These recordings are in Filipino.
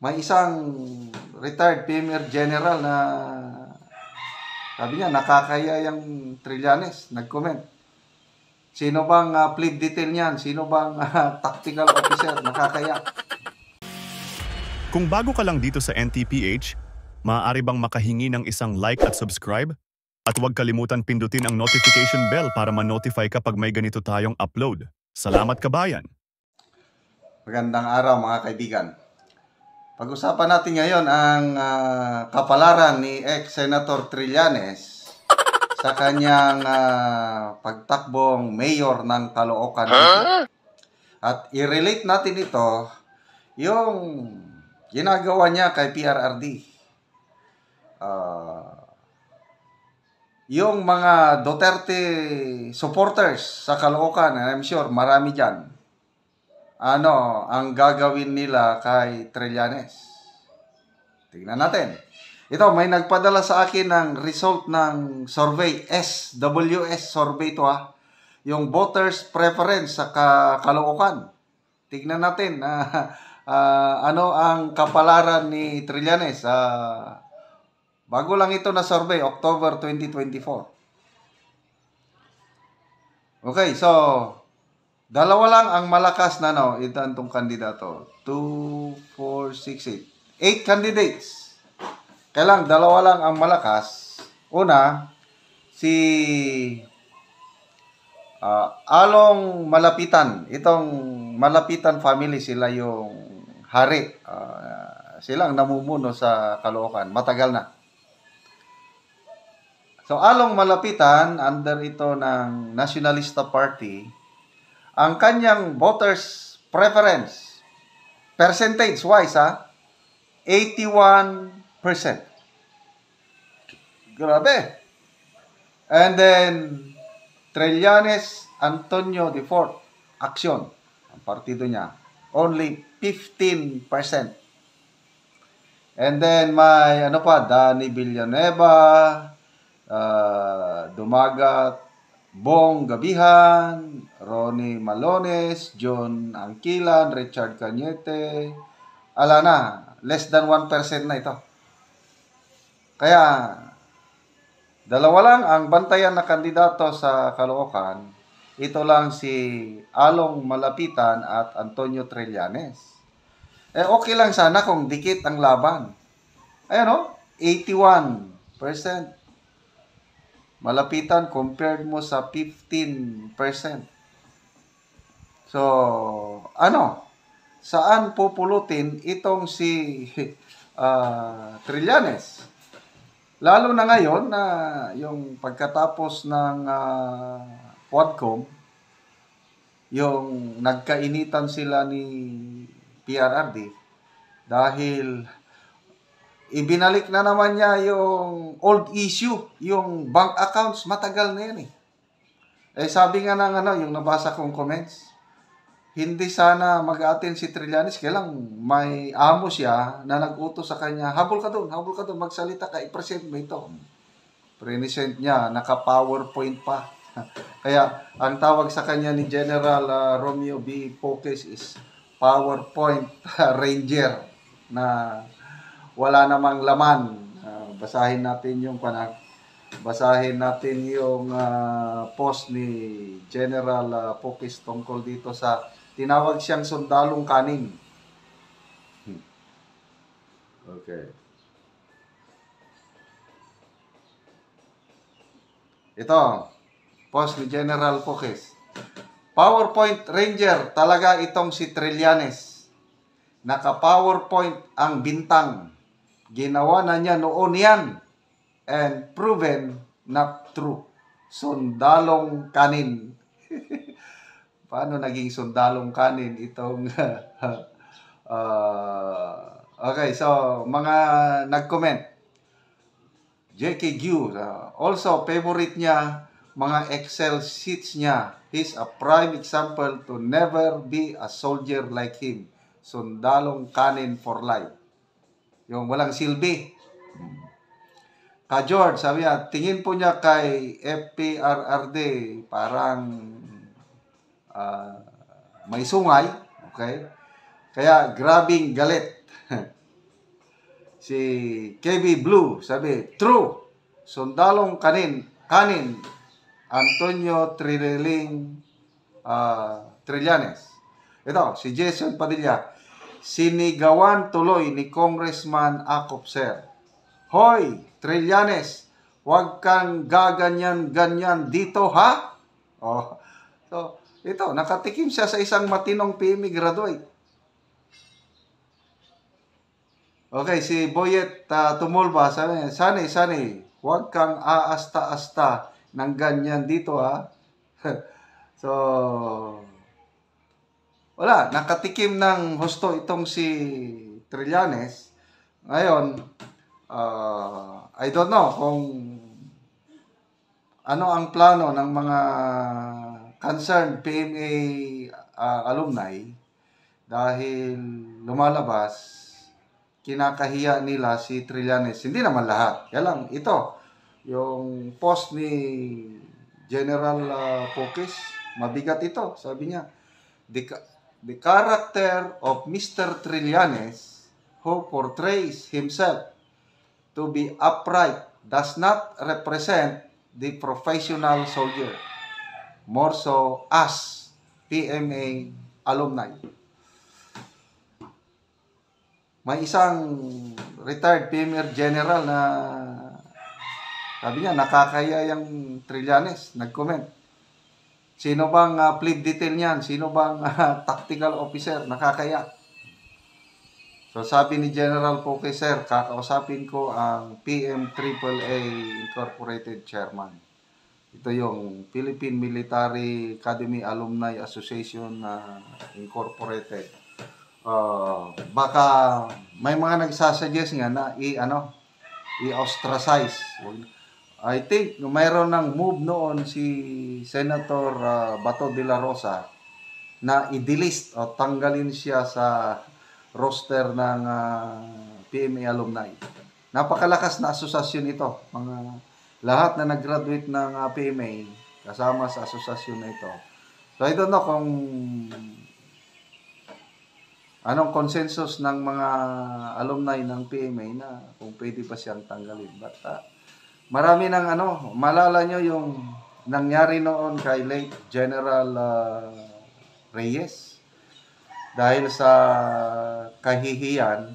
may isang retired Premier General na sabi niya, nakakaya yung Trillanes. Nag-comment. Sino bang fleet detail niyan? Sino bang tactical officer? Nakakaya. Kung bago ka lang dito sa NTPH, maaari bang makahingi ng isang like at subscribe? At huwag kalimutan pindutin ang notification bell para ma-notify kapag may ganito tayong upload. Salamat kabayan! Magandang araw mga kaibigan. Pag-usapan natin ngayon ang kapalaran ni ex-Senator Trillanes sa kanyang pagtakbong mayor ng Caloocan City. At i-relate natin ito yung ginagawa niya kay PRRD. Yung mga Duterte supporters sa Caloocan, I'm sure marami dyan. Ano ang gagawin nila kay Trillanes? Tingnan natin. Ito, may nagpadala sa akin ng result ng survey, SWS survey to yung voters preference sa Caloocan. Tingnan natin ano ang kapalaran ni Trillanes. Bago lang ito na survey, October 2024. Okay, so dalawa lang ang malakas na itong kandidato. 2, 4, 6, 8. 8 candidates. Kailang dalawa lang ang malakas. Una, si Along Malapitan. Itong Malapitan family, sila yung hari. Sila ang namumuno sa Caloocan. Matagal na. So, Along Malapitan, under ito ng Nationalista Party, ang kanyang voters preference, percentage-wise, 81%. Grabe. And then, Trillanes Antonio IV, Action, ang partido niya, only 15%. And then, may Danny Villanueva, Dumagat Bong Gabihan, Ronnie Malones, John Angkilan, Richard Cañete. Ala na, less than 1% na ito. Kaya, dalawa lang ang bantayan na kandidato sa Caloocan. Ito lang si Along Malapitan at Antonio Trillanes. Okay lang sana kung dikit ang laban. Ayan 81%. Malapitan compared mo sa 15%. So, saan pupulutin itong si Trillanes? Lalo na ngayon na yung pagkatapos ng Quadcom, yung nagkainitan sila ni PRRD dahil ibinalik na naman niya yung old issue, yung bank accounts, matagal na yan sabi nga ng yung nabasa kong comments, hindi sana mag-attend si Trillanes, kailang may amo siya na nag-utos sa kanya, habol ka doon, magsalita ka, i-present mo ito. Present niya, naka-PowerPoint pa. Kaya, ang tawag sa kanya ni General Romeo B. Poques is PowerPoint Ranger na wala namang laman. Basahin natin yung post ni General Poques tungkol dito sa tinawag siyang sundalong kanin. Okay. Ito, post ni General Poques. PowerPoint Ranger talaga itong si Trillanes. Naka-PowerPoint ang bintang. Ginawa na niya noon yan and proven not true. Sundalong kanin. Paano naging sundalong kanin itong okay, so mga nag-comment. J.K. Gu, also favorite niya mga Excel sheets niya. He's a prime example to never be a soldier like him. Sundalong kanin for life. Yung walang silbi. Ka George, sabi niya, tingin po niya kay FPRRD parang may sungay. Okay? Kaya grabing galit. Si KB Blue, sabi, true. Sundalong kanin, Antonio Trillanes. Ito, si Jason Padilla. Sinigawan tuloy ni Congressman Acop, sir. Hoy, Trillanes, huwag kang gaganyan-ganyan dito, ha? Oh, so, ito, nakatikim siya sa isang matinong PME graduate. Okay, si Boyet Tumulba, Sani, huwag kang aasta-asta ng ganyan dito, ha? So, wala, nakatikim ng husto itong si Trillanes. Ngayon, I don't know kung ano ang plano ng mga concerned PMA alumni dahil lumalabas, kinakahiya nila si Trillanes. Hindi naman lahat. Kaya lang, ito, yung post ni General Pokis, mabigat ito. Sabi niya, the character of Mr. Trillanes, who portrays himself to be upright, does not represent the professional soldier, more so as PMA alumni. May isang retired PMA general na sabi niya, nakakaya yung Trillanes, nag-comment. Sino bang fleet detail niyan? Sino bang tactical officer? Nakakaya. So sabi ni General Poke, sir, kakausapin ko ang PMAAA Incorporated Chairman. Ito yung Philippine Military Academy Alumni Association Incorporated. Baka may mga nagsasuggest nga na i-ostracize. I think mayroon ng move noon si Senator Bato de la Rosa na i-delist o tanggalin siya sa roster ng PMA alumni. Napakalakas na asosasyon ito. Lahat na nag-graduate ng PMA kasama sa asosasyon na ito. So I don't know kung anong consensus ng mga alumni ng PMA na kung pwede pa siyang tanggalin. But marami ng malala nyo yung nangyari noon kay late General Reyes. Dahil sa kahihiyan,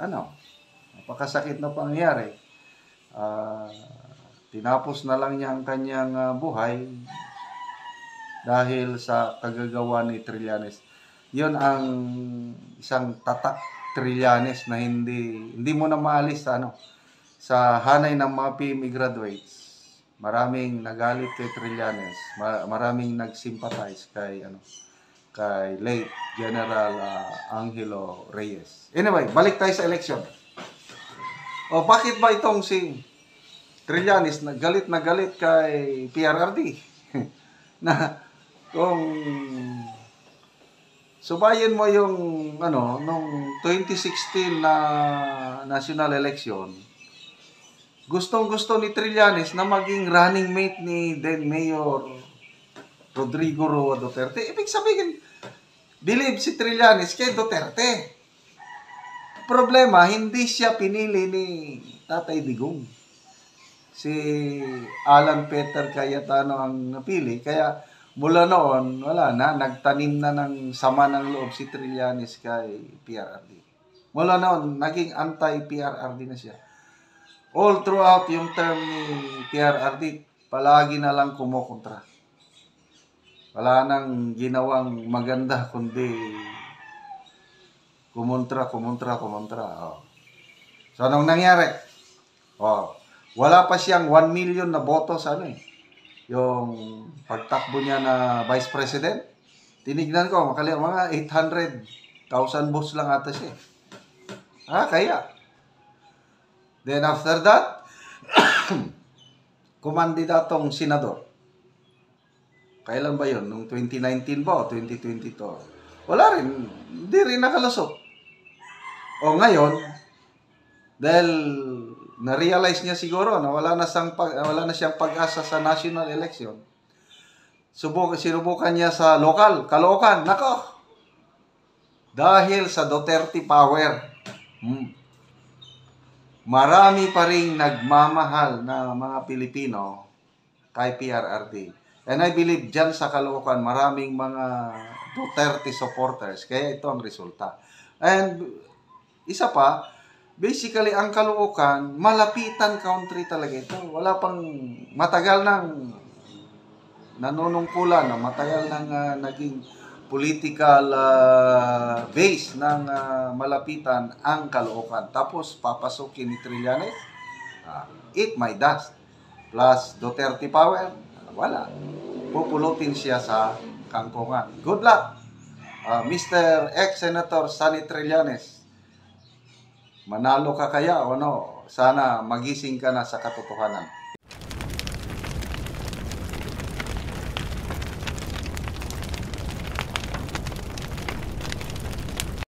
napakasakit na pangyayari. Tinapos na lang niya ang kanyang buhay dahil sa kagagawa ni Trillanes. Yun ang isang tatak Trillanes na hindi mo na maalis sa hanay ng mga PMA graduates. Maraming nagalit kay Trillanes, maraming nagsympathize kay late General Angelo Reyes. Anyway, balik tayo sa election. Bakit ba itong si Trillanes na galit kay PRRD? Na kung subayin mo yung nung 2016 na national election, gustong-gusto ni Trillanes na maging running mate ni then Mayor Rodrigo Roa Duterte. Ibig sabihin, believe si Trillanes kay Duterte. Problema, hindi siya pinili ni Tatay Digong. Si Alan Peter Cayetano ang napili. Kaya mula noon, wala na, nagtanim na ng sama ng loob si Trillanes kay PRRD. Mula noon, naging anti-PRRD na siya. All throughout yung term ni PRRD, palagi na lang kumukontra. Wala nang ginawang maganda kundi kumontra. So, anong nangyari? Wala pa siyang 1 million na boto sa yung pagtakbo niya na Vice President. Tinignan ko, mga 800,000 votes lang ata siya. Kaya. Then after that, kumandidatong senador. Kailan ba yun? Nung 2019 ba o 2022? Wala rin. Hindi rin nakalusot. Ngayon, dahil na-realize niya siguro na wala na siyang pag-asa sa national election, sinubukan niya sa local, Caloocan. Nako! Dahil sa Duterte power, mm, marami pa ring nagmamahal na mga Pilipino kay PRRD. And I believe dyan sa Caloocan, maraming mga Duterte supporters. Kaya ito ang resulta. And isa pa, basically ang Caloocan, malapitan country talaga ito. Wala pang matagal nang nanunungkulan, no? Matagal nang naging political base ng malapitan ang Caloocan. Tapos papasukin ni Trillanes, eat my dust. Plus Duterte power, wala. Pupulutin siya sa kangkungan. Good luck, Mr. Ex-Senator Sonny Trillanes. Manalo ka kaya o no? Sana magising ka na sa katotohanan.